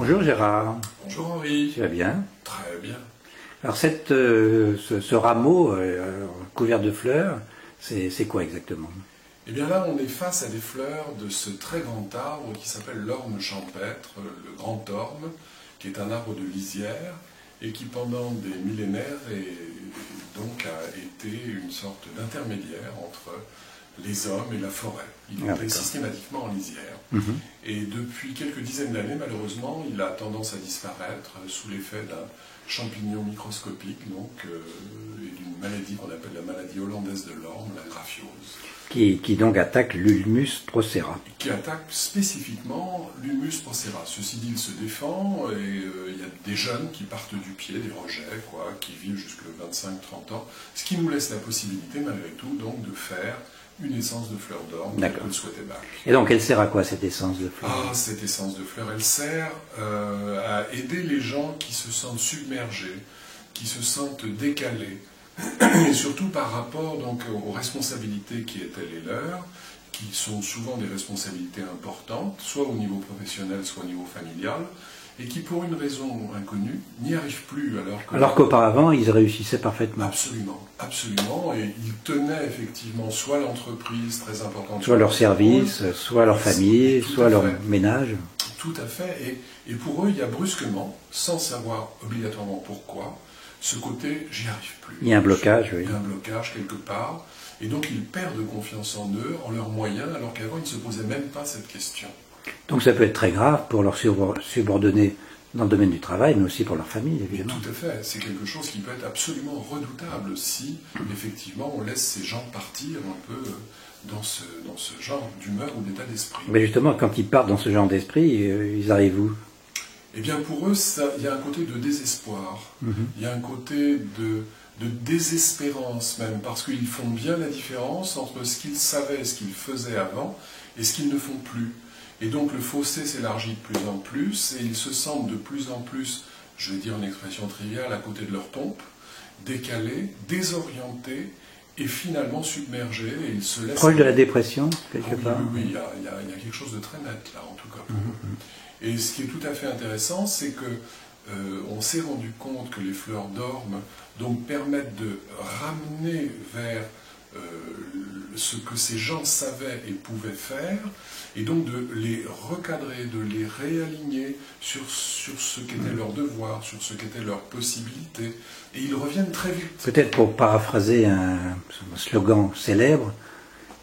Bonjour Gérard. Bonjour Henri. Tu vas bien? Très bien. Alors ce rameau couvert de fleurs, c'est quoi exactement? Eh bien là, on est face à des fleurs de ce très grand arbre qui s'appelle l'orme champêtre, le grand orme, qui est un arbre de lisière et qui pendant des millénaires donc a été une sorte d'intermédiaire entre les hommes et la forêt. Il était systématiquement en lisière. Et depuis quelques dizaines d'années, malheureusement, il a tendance à disparaître sous l'effet d'un champignon microscopique, donc, et d'une maladie qu'on appelle la maladie hollandaise de l'orme, la graphiose. Qui donc attaque l'Ulmus procera. Qui attaque spécifiquement l'Ulmus procera. Ceci dit, il se défend et il y a des jeunes qui partent du pied, des rejets, qui vivent jusqu'à 25-30 ans, ce qui nous laisse la possibilité, malgré tout, donc, de faire une essence de fleurs d'orme, telle que le souhaitait Bach. Et donc, elle sert à quoi cette essence de fleurs? Cette essence de fleurs, elle sert à aider les gens qui se sentent submergés, qui se sentent décalés, et surtout par rapport donc aux responsabilités qui étaient les leurs, qui sont souvent des responsabilités importantes, soit au niveau professionnel, soit au niveau familial, et qui, pour une raison inconnue, n'y arrivent plus alors qu'auparavant, ils réussissaient parfaitement. Absolument, absolument, et ils tenaient effectivement soit l'entreprise très importante, soit leur service, soit leur famille, soit leur ménage. Tout à fait, et pour eux, il y a brusquement, sans savoir obligatoirement pourquoi, ce côté « j'y arrive plus ». Il y a un blocage, oui. Il y a un blocage quelque part, et donc ils perdent confiance en eux, en leurs moyens, alors qu'avant ils ne se posaient même pas cette question. Donc ça peut être très grave pour leurs subordonnés dans le domaine du travail, mais aussi pour leur famille, évidemment. Tout à fait, c'est quelque chose qui peut être absolument redoutable si, effectivement, on laisse ces gens partir un peu dans ce genre d'humeur ou d'état d'esprit. Mais justement, quand ils partent dans ce genre d'esprit, ils arrivent où? Eh bien, pour eux, il y a un côté de désespoir, il y a un côté de désespérance même, parce qu'ils font bien la différence entre ce qu'ils savaient, ce qu'ils faisaient avant, et ce qu'ils ne font plus. Et donc le fossé s'élargit de plus en plus, et ils se sentent de plus en plus, je vais dire une expression triviale, à côté de leur pompe, décalés, désorientés, et finalement submergés, et ils se laissent... Proche de la dépression, quelque part. Oui, il y a quelque chose de très net là, en tout cas pour eux. Et ce qui est tout à fait intéressant, c'est que on s'est rendu compte que les fleurs d'orme donc permettent de ramener vers ce que ces gens savaient et pouvaient faire, et donc de les recadrer, de les réaligner sur ce qu'était leur devoir, sur ce qu'étaient leurs possibilités, et ils reviennent très vite. Peut-être pour paraphraser un slogan célèbre,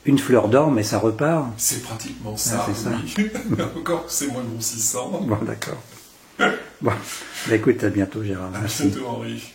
une fleur d'orme et ça repart. C'est pratiquement ça, c'est ça. Oui. Encore c'est moins grossissant. Bon, d'accord. Bon, bah, écoute, à bientôt Gérard. À bientôt Henri.